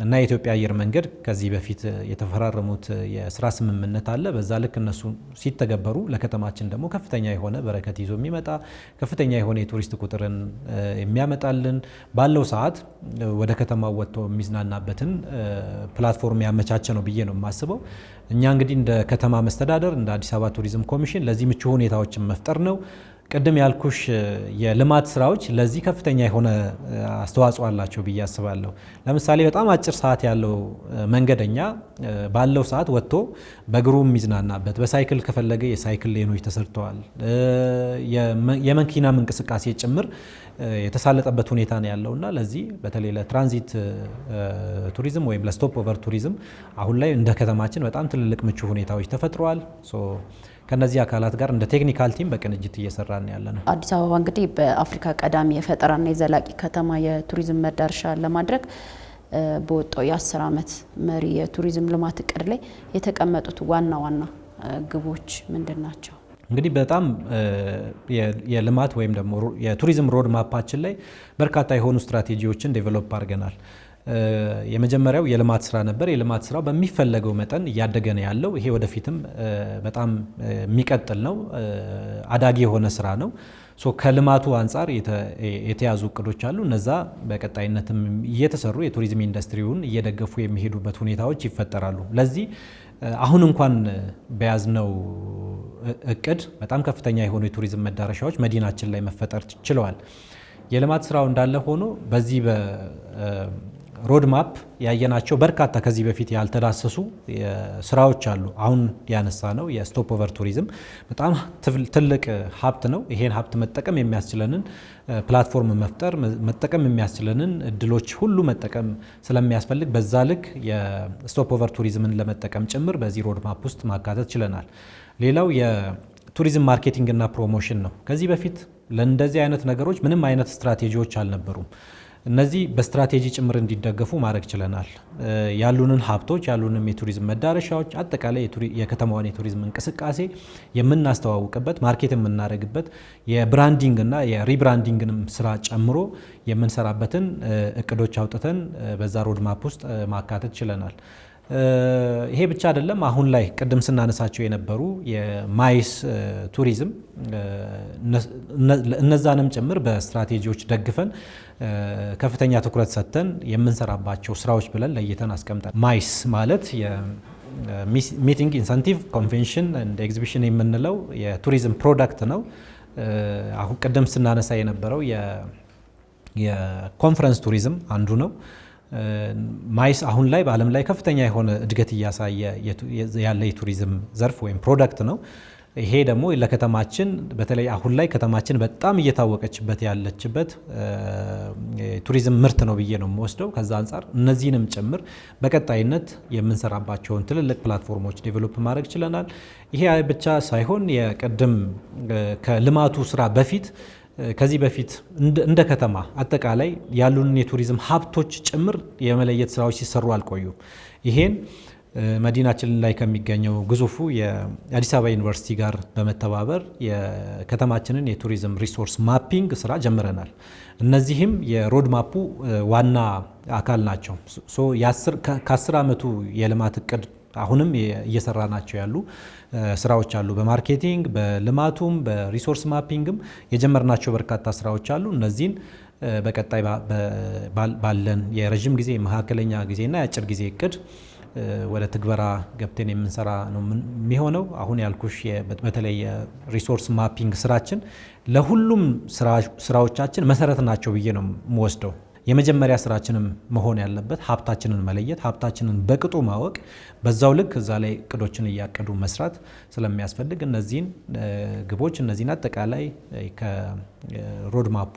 እና የኢትዮጵያ አየር መንገድ ከዚህ በፊት የተፈራረሙት የስራ ስምምነት አለ። በዛ ልክ እነሱ ሲተገበሩ ለከተማችን ደግሞ ከፍተኛ የሆነ በረከት ይዞ የሚመጣ ከፍተኛ የሆነ የቱሪስት ቁጥርን የሚያመጣልን ባለው ሰዓት ወደ ከተማው ወጥቶ የሚዝናናበትን ፕላትፎርም ያመቻቸ ነው ብዬ ነው የማስበው። እኛ እንግዲህ እንደ ከተማ መስተዳደር እንደ አዲስ አበባ ቱሪዝም ኮሚሽን ለዚህ ምቹ ሁኔታዎችን መፍጠር ነው። ቅድም ያልኩሽ የልማት ስራዎች ለዚህ ከፍተኛ የሆነ አስተዋጽኦ አላቸው ብዬ አስባለሁ። ለምሳሌ በጣም አጭር ሰዓት ያለው መንገደኛ ባለው ሰዓት ወጥቶ በእግሩ የሚዝናናበት፣ በሳይክል ከፈለገ የሳይክል ሌኖች ተሰርተዋል። የመኪናም እንቅስቃሴ ጭምር የተሳለጠበት ሁኔታ ነው ያለውና ለዚህ በተለይ ለትራንዚት ቱሪዝም ወይም ለስቶፕ ኦቨር ቱሪዝም አሁን ላይ እንደ ከተማችን በጣም ትልልቅ ምቹ ሁኔታዎች ተፈጥረዋል። ከነዚህ አካላት ጋር እንደ ቴክኒካል ቲም በቅንጅት እየሰራን ያለ ነው። አዲስ አበባ እንግዲህ በአፍሪካ ቀዳሚ የፈጠራና የዘላቂ ከተማ የቱሪዝም መዳረሻ ለማድረግ በወጣው የ10 ዓመት መሪ የቱሪዝም ልማት እቅድ ላይ የተቀመጡት ዋና ዋና ግቦች ምንድን ናቸው? እንግዲህ በጣም የልማት ወይም ደግሞ የቱሪዝም ሮድ ማፓችን ላይ በርካታ የሆኑ ስትራቴጂዎችን ዴቨሎፕ አድርገናል። የመጀመሪያው የልማት ስራ ነበር። የልማት ስራው በሚፈለገው መጠን እያደገ ነው ያለው። ይሄ ወደፊትም በጣም የሚቀጥል ነው። አዳጊ የሆነ ስራ ነው። ከልማቱ አንጻር የተያዙ እቅዶች አሉ። እነዛ በቀጣይነትም እየተሰሩ የቱሪዝም ኢንዱስትሪውን እየደገፉ የሚሄዱበት ሁኔታዎች ይፈጠራሉ። ለዚህ አሁን እንኳን በያዝነው እቅድ በጣም ከፍተኛ የሆኑ የቱሪዝም መዳረሻዎች መዲናችን ላይ መፈጠር ችለዋል። የልማት ስራው እንዳለ ሆኖ በዚህ በሮድ ማፕ ያየናቸው በርካታ ከዚህ በፊት ያልተዳሰሱ ስራዎች አሉ። አሁን ያነሳ ነው የስቶፕ ኦቨር ቱሪዝም በጣም ትልቅ ሀብት ነው። ይሄን ሀብት መጠቀም የሚያስችለንን ፕላትፎርም መፍጠር መጠቀም የሚያስችለንን እድሎች ሁሉ መጠቀም ስለሚያስፈልግ በዛ ልክ የስቶፕ ኦቨር ቱሪዝምን ለመጠቀም ጭምር በዚህ ሮድ ማፕ ውስጥ ማካተት ችለናል። ሌላው የቱሪዝም ማርኬቲንግ እና ፕሮሞሽን ነው። ከዚህ በፊት ለእንደዚህ አይነት ነገሮች ምንም አይነት ስትራቴጂዎች አልነበሩም። እነዚህ በስትራቴጂ ጭምር እንዲደገፉ ማድረግ ችለናል። ያሉንን ሀብቶች ያሉንም የቱሪዝም መዳረሻዎች አጠቃላይ የከተማዋን የቱሪዝም እንቅስቃሴ የምናስተዋውቅበት ማርኬት የምናደርግበት የብራንዲንግ እና የሪብራንዲንግንም ስራ ጨምሮ የምንሰራበትን እቅዶች አውጥተን በዛ ሮድማፕ ውስጥ ማካተት ችለናል። ይሄ ብቻ አይደለም። አሁን ላይ ቅድም ስናነሳቸው የነበሩ የማይስ ቱሪዝም እነዛንም ጭምር በስትራቴጂዎች ደግፈን ከፍተኛ ትኩረት ሰጥተን የምንሰራባቸው ስራዎች ብለን ለይተን አስቀምጠን ማይስ ማለት የሚቲንግ ኢንሰንቲቭ ኮንቬንሽን ኤንድ ኤግዚቢሽን የምንለው የቱሪዝም ፕሮዳክት ነው። አሁን ቅድም ስናነሳ የነበረው የኮንፈረንስ ቱሪዝም አንዱ ነው። ማይስ አሁን ላይ በዓለም ላይ ከፍተኛ የሆነ እድገት እያሳየ ያለ የቱሪዝም ዘርፍ ወይም ፕሮዳክት ነው። ይሄ ደግሞ ለከተማችን በተለይ አሁን ላይ ከተማችን በጣም እየታወቀችበት ያለችበት ቱሪዝም ምርት ነው ብዬ ነው የምወስደው። ከዛ አንጻር እነዚህንም ጭምር በቀጣይነት የምንሰራባቸውን ትልልቅ ፕላትፎርሞች ዴቨሎፕ ማድረግ ችለናል። ይሄ ብቻ ሳይሆን የቅድም ከልማቱ ስራ በፊት ከዚህ በፊት እንደ ከተማ አጠቃላይ ያሉንን የቱሪዝም ሀብቶች ጭምር የመለየት ስራዎች ሲሰሩ አልቆዩም። ይሄን መዲናችን ላይ ከሚገኘው ግዙፉ የአዲስ አበባ ዩኒቨርሲቲ ጋር በመተባበር የከተማችንን የቱሪዝም ሪሶርስ ማፒንግ ስራ ጀምረናል። እነዚህም የሮድ ማፑ ዋና አካል ናቸው። ከ10 ዓመቱ የልማት እቅድ አሁንም እየሰራ ናቸው ያሉ ስራዎች አሉ። በማርኬቲንግ በልማቱም በሪሶርስ ማፒንግም የጀመርናቸው በርካታ ስራዎች አሉ። እነዚህን በቀጣይ ባለን የረጅም ጊዜ መካከለኛ ጊዜና የአጭር ጊዜ እቅድ ወደ ትግበራ ገብተን የምንሰራ ነው የሚሆነው። አሁን ያልኩሽ በተለይ የሪሶርስ ማፒንግ ስራችን ለሁሉም ስራዎቻችን መሰረት ናቸው ብዬ ነው የምወስደው። የመጀመሪያ ስራችንም መሆን ያለበት ሀብታችንን መለየት፣ ሀብታችንን በቅጡ ማወቅ፣ በዛው ልክ እዛ ላይ እቅዶችን እያቀዱ መስራት ስለሚያስፈልግ እነዚህን ግቦች እነዚህን አጠቃላይ ከሮድ ማፑ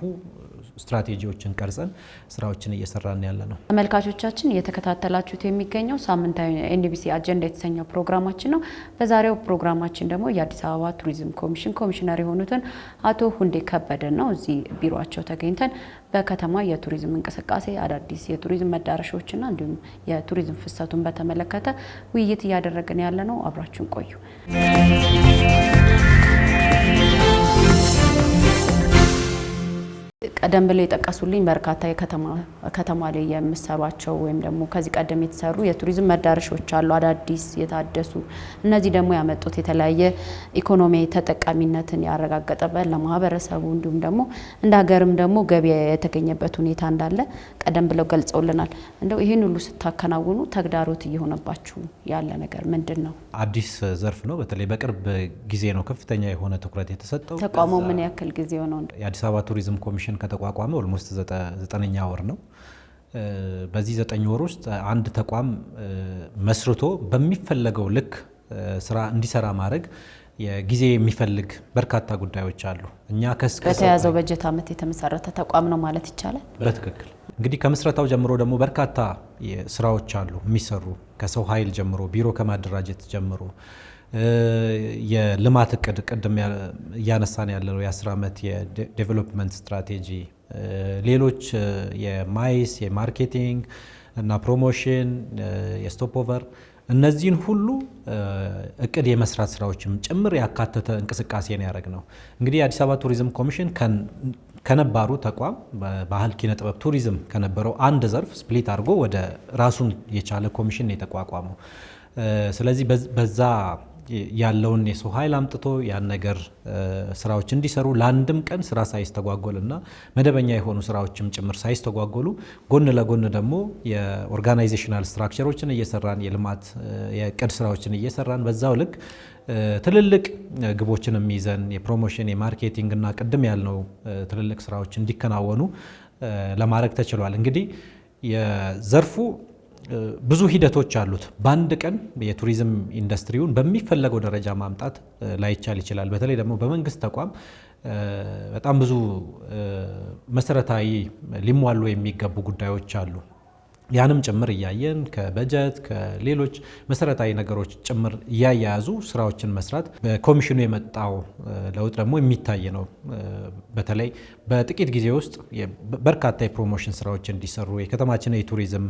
ስትራቴጂዎችን ቀርጸን ስራዎችን እየሰራን ያለ ነው። ተመልካቾቻችን እየተከታተላችሁት የሚገኘው ሳምንታዊ ኤንቢሲ አጀንዳ የተሰኘው ፕሮግራማችን ነው። በዛሬው ፕሮግራማችን ደግሞ የአዲስ አበባ ቱሪዝም ኮሚሽን ኮሚሽነር የሆኑትን አቶ ሁንዴ ከበደን ነው እዚህ ቢሮአቸው ተገኝተን በከተማ የቱሪዝም እንቅስቃሴ አዳዲስ የቱሪዝም መዳረሻዎችና እንዲሁም የቱሪዝም ፍሰቱን በተመለከተ ውይይት እያደረግን ያለ ነው። አብራችሁን ቆዩ። ቀደም ብለው የጠቀሱልኝ በርካታ ከተማ ላይ የሚሰሯቸው ወይም ደግሞ ከዚህ ቀደም የተሰሩ የቱሪዝም መዳረሻዎች አሉ፣ አዳዲስ የታደሱ። እነዚህ ደግሞ ያመጡት የተለያየ ኢኮኖሚያዊ ተጠቃሚነትን ያረጋገጠበት ለማህበረሰቡ እንዲሁም ደግሞ እንደ ሀገርም ደግሞ ገቢ የተገኘበት ሁኔታ እንዳለ ቀደም ብለው ገልጸውልናል። እንደው ይህን ሁሉ ስታከናውኑ ተግዳሮት እየሆነባችሁ ያለ ነገር ምንድን ነው? አዲስ ዘርፍ ነው። በተለይ በቅርብ ጊዜ ነው ከፍተኛ የሆነ ትኩረት የተሰጠው። ተቋሙ ምን ያክል ጊዜ ሆነው? የአዲስ አበባ ቱሪዝም ኮሚሽን ከተቋቋመ ኦልሞስት 9ኛ ወር ነው። በዚህ 9 ወር ውስጥ አንድ ተቋም መስርቶ በሚፈለገው ልክ ስራ እንዲሰራ ማድረግ የጊዜ የሚፈልግ በርካታ ጉዳዮች አሉ። እኛ በተያዘው በጀት ዓመት የተመሰረተ ተቋም ነው ማለት ይቻላል። በትክክል እንግዲህ ከምስረታው ጀምሮ ደግሞ በርካታ ስራዎች አሉ የሚሰሩ፣ ከሰው ኃይል ጀምሮ ቢሮ ከማደራጀት ጀምሮ የልማት እቅድ ቅድም እያነሳን ያለው የ10 ዓመት የዴቨሎፕመንት ስትራቴጂ፣ ሌሎች የማይስ የማርኬቲንግ እና ፕሮሞሽን የስቶፕ ኦቨር፣ እነዚህን ሁሉ እቅድ የመስራት ስራዎችም ጭምር ያካተተ እንቅስቃሴ ነው ያደረግነው። እንግዲህ የአዲስ አበባ ቱሪዝም ኮሚሽን ከነባሩ ተቋም ባህል ኪነ ጥበብ ቱሪዝም ከነበረው አንድ ዘርፍ ስፕሊት አድርጎ ወደ ራሱን የቻለ ኮሚሽን ነው የተቋቋመው። ስለዚህ በዛ ያለውን የሰው ኃይል አምጥቶ ያን ነገር ስራዎች እንዲሰሩ ለአንድም ቀን ስራ ሳይስተጓጎልና መደበኛ የሆኑ ስራዎችም ጭምር ሳይስተጓጎሉ ጎን ለጎን ደግሞ የኦርጋናይዜሽናል ስትራክቸሮችን እየሰራን የልማት የቅድ ስራዎችን እየሰራን በዛው ልክ ትልልቅ ግቦችን የሚይዘን የፕሮሞሽን የማርኬቲንግ እና ቅድም ያልነው ትልልቅ ስራዎች እንዲከናወኑ ለማድረግ ተችሏል። እንግዲህ የዘርፉ ብዙ ሂደቶች አሉት። በአንድ ቀን የቱሪዝም ኢንዱስትሪውን በሚፈለገው ደረጃ ማምጣት ላይቻል ይችላል። በተለይ ደግሞ በመንግስት ተቋም በጣም ብዙ መሰረታዊ ሊሟሉ የሚገቡ ጉዳዮች አሉ። ያንም ጭምር እያየን ከበጀት ከሌሎች መሰረታዊ ነገሮች ጭምር እያያያዙ ስራዎችን መስራት በኮሚሽኑ የመጣው ለውጥ ደግሞ የሚታይ ነው። በተለይ በጥቂት ጊዜ ውስጥ በርካታ የፕሮሞሽን ስራዎች እንዲሰሩ፣ የከተማችን የቱሪዝም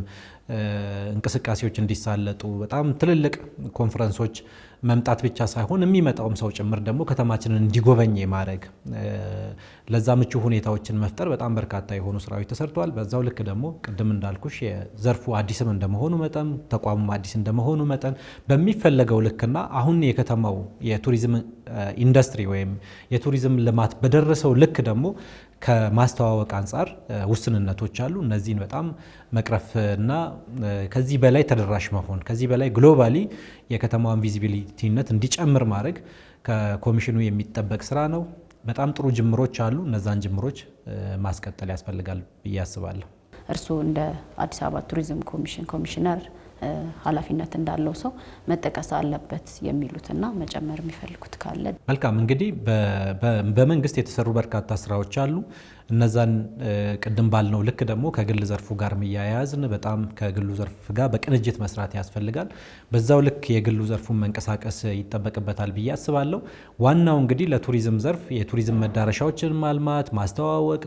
እንቅስቃሴዎች እንዲሳለጡ፣ በጣም ትልልቅ ኮንፈረንሶች መምጣት ብቻ ሳይሆን የሚመጣውም ሰው ጭምር ደግሞ ከተማችንን እንዲጎበኝ ማድረግ፣ ለዛ ምቹ ሁኔታዎችን መፍጠር በጣም በርካታ የሆኑ ስራዎች ተሰርተዋል። በዛው ልክ ደግሞ ቅድም እንዳልኩሽ የዘርፉ አዲስም እንደመሆኑ መጠን ተቋሙም አዲስ እንደመሆኑ መጠን በሚፈለገው ልክና አሁን የከተማው የቱሪዝም ኢንዱስትሪ ወይም የቱሪዝም ልማት በደረሰው ልክ ደግሞ ከማስተዋወቅ አንጻር ውስንነቶች አሉ። እነዚህን በጣም መቅረፍና ከዚህ በላይ ተደራሽ መሆን ከዚህ በላይ ግሎባሊ የከተማዋን ቪዚቢሊቲነት እንዲጨምር ማድረግ ከኮሚሽኑ የሚጠበቅ ስራ ነው። በጣም ጥሩ ጅምሮች አሉ። እነዛን ጅምሮች ማስቀጠል ያስፈልጋል ብዬ አስባለሁ። እርስዎ እንደ አዲስ አበባ ቱሪዝም ኮሚሽን ኮሚሽነር ኃላፊነት እንዳለው ሰው መጠቀስ አለበት የሚሉትና መጨመር የሚፈልጉት ካለ? መልካም። እንግዲህ በመንግስት የተሰሩ በርካታ ስራዎች አሉ። እነዛን ቅድም ባልነው ልክ ደግሞ ከግል ዘርፉ ጋር የሚያያዝን በጣም ከግሉ ዘርፍ ጋር በቅንጅት መስራት ያስፈልጋል። በዛው ልክ የግሉ ዘርፉን መንቀሳቀስ ይጠበቅበታል ብዬ አስባለሁ። ዋናው እንግዲህ ለቱሪዝም ዘርፍ የቱሪዝም መዳረሻዎችን ማልማት፣ ማስተዋወቅ፣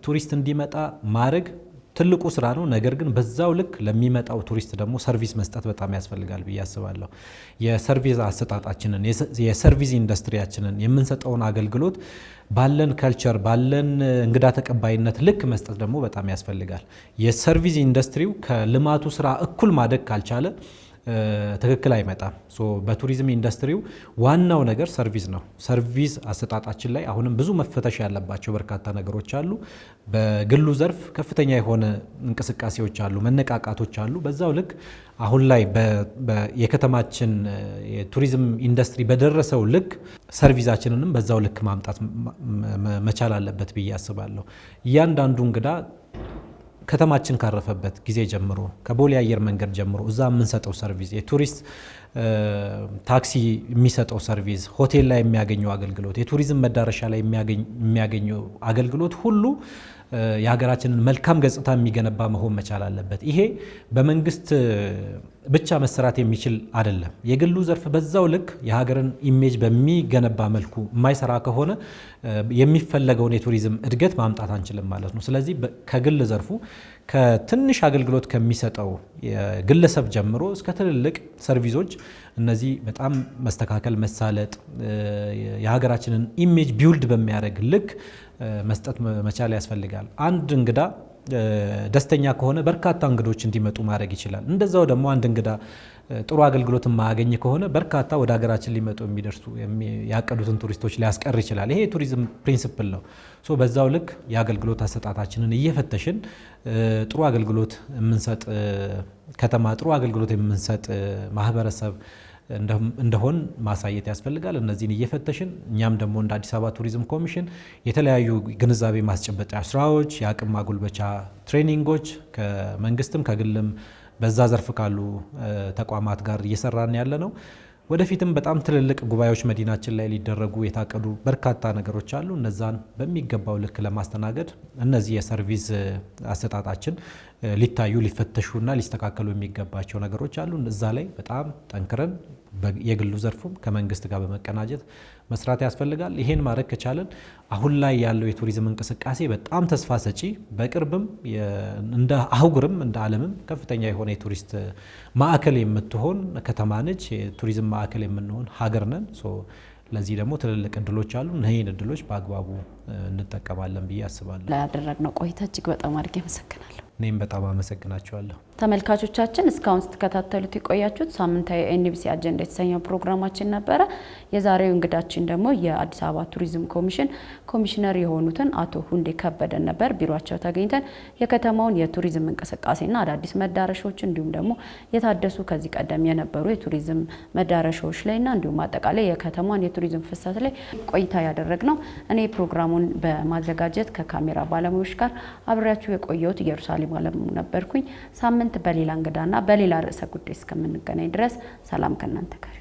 ቱሪስት እንዲመጣ ማድረግ ትልቁ ስራ ነው። ነገር ግን በዛው ልክ ለሚመጣው ቱሪስት ደግሞ ሰርቪስ መስጠት በጣም ያስፈልጋል ብዬ አስባለሁ። የሰርቪስ አሰጣጣችንን የሰርቪስ ኢንዱስትሪያችንን የምንሰጠውን አገልግሎት ባለን ካልቸር ባለን እንግዳ ተቀባይነት ልክ መስጠት ደግሞ በጣም ያስፈልጋል። የሰርቪስ ኢንዱስትሪው ከልማቱ ስራ እኩል ማደግ ካልቻለ ትክክል አይመጣም። በቱሪዝም ኢንዱስትሪው ዋናው ነገር ሰርቪስ ነው። ሰርቪስ አሰጣጣችን ላይ አሁንም ብዙ መፈተሽ ያለባቸው በርካታ ነገሮች አሉ። በግሉ ዘርፍ ከፍተኛ የሆነ እንቅስቃሴዎች አሉ፣ መነቃቃቶች አሉ። በዛው ልክ አሁን ላይ የከተማችን የቱሪዝም ኢንዱስትሪ በደረሰው ልክ ሰርቪሳችንንም በዛው ልክ ማምጣት መቻል አለበት ብዬ አስባለሁ። እያንዳንዱ እንግዳ ከተማችን ካረፈበት ጊዜ ጀምሮ ከቦሌ አየር መንገድ ጀምሮ እዛ የምንሰጠው ሰርቪስ፣ የቱሪስት ታክሲ የሚሰጠው ሰርቪስ፣ ሆቴል ላይ የሚያገኘው አገልግሎት፣ የቱሪዝም መዳረሻ ላይ የሚያገኘው አገልግሎት ሁሉ የሀገራችንን መልካም ገጽታ የሚገነባ መሆን መቻል አለበት። ይሄ በመንግስት ብቻ መሰራት የሚችል አይደለም። የግሉ ዘርፍ በዛው ልክ የሀገርን ኢሜጅ በሚገነባ መልኩ የማይሰራ ከሆነ የሚፈለገውን የቱሪዝም እድገት ማምጣት አንችልም ማለት ነው። ስለዚህ ከግል ዘርፉ ከትንሽ አገልግሎት ከሚሰጠው የግለሰብ ጀምሮ እስከ ትልልቅ ሰርቪሶች እነዚህ በጣም መስተካከል፣ መሳለጥ የሀገራችንን ኢሜጅ ቢውልድ በሚያደርግ ልክ መስጠት መቻል ያስፈልጋል። አንድ እንግዳ ደስተኛ ከሆነ በርካታ እንግዶች እንዲመጡ ማድረግ ይችላል። እንደዛው ደግሞ አንድ እንግዳ ጥሩ አገልግሎት የማያገኝ ከሆነ በርካታ ወደ ሀገራችን ሊመጡ የሚደርሱ ያቀዱትን ቱሪስቶች ሊያስቀር ይችላል። ይሄ የቱሪዝም ፕሪንሲፕል ነው። በዛው ልክ የአገልግሎት አሰጣጣችንን እየፈተሽን ጥሩ አገልግሎት የምንሰጥ ከተማ፣ ጥሩ አገልግሎት የምንሰጥ ማህበረሰብ እንደሆን ማሳየት ያስፈልጋል። እነዚህን እየፈተሽን እኛም ደግሞ እንደ አዲስ አበባ ቱሪዝም ኮሚሽን የተለያዩ ግንዛቤ ማስጨበጫ ስራዎች፣ የአቅም ማጎልበቻ ትሬኒንጎች ከመንግስትም ከግልም በዛ ዘርፍ ካሉ ተቋማት ጋር እየሰራን ያለ ነው። ወደፊትም በጣም ትልልቅ ጉባኤዎች መዲናችን ላይ ሊደረጉ የታቀዱ በርካታ ነገሮች አሉ። እነዛን በሚገባው ልክ ለማስተናገድ እነዚህ የሰርቪስ አሰጣጣችን ሊታዩ ሊፈተሹና ሊስተካከሉ የሚገባቸው ነገሮች አሉ። እዛ ላይ በጣም ጠንክረን የግሉ ዘርፉም ከመንግስት ጋር በመቀናጀት መስራት ያስፈልጋል። ይሄን ማድረግ ከቻለን አሁን ላይ ያለው የቱሪዝም እንቅስቃሴ በጣም ተስፋ ሰጪ፣ በቅርብም እንደ አህጉርም እንደ ዓለምም ከፍተኛ የሆነ የቱሪስት ማዕከል የምትሆን ከተማ ነች። የቱሪዝም ማዕከል የምንሆን ሀገር ነን። ለዚህ ደግሞ ትልልቅ እድሎች አሉ። እነዚህን እድሎች በአግባቡ እንጠቀማለን ብዬ አስባለሁ። ላደረግነው ቆይታ እጅግ በጣም አድርጌ አመሰግናለሁ። እኔም በጣም አመሰግናችኋለሁ። ተመልካቾቻችን እስካሁን ስትከታተሉት የቆያችሁት ሳምንታዊ ኤንቢሲ አጀንዳ የተሰኘው ፕሮግራማችን ነበረ። የዛሬው እንግዳችን ደግሞ የአዲስ አበባ ቱሪዝም ኮሚሽን ኮሚሽነር የሆኑትን አቶ ሁንዴ ከበደን ነበር። ቢሮአቸው ተገኝተን የከተማውን የቱሪዝም እንቅስቃሴና አዳዲስ መዳረሻዎች እንዲሁም ደግሞ የታደሱ ከዚህ ቀደም የነበሩ የቱሪዝም መዳረሻዎች ላይና እንዲሁም አጠቃላይ የከተማን የቱሪዝም ፍሰት ላይ ቆይታ ያደረግነው እኔ ፕሮግራሙን በማዘጋጀት ከካሜራ ባለሙያዎች ጋር አብሬያችሁ የቆየሁት ኢየሩሳሌም አለሙ ነበርኩኝ። ሳምንት በሌላ እንግዳና በሌላ ርዕሰ ጉዳይ እስከምንገናኝ ድረስ ሰላም ከእናንተ ጋር።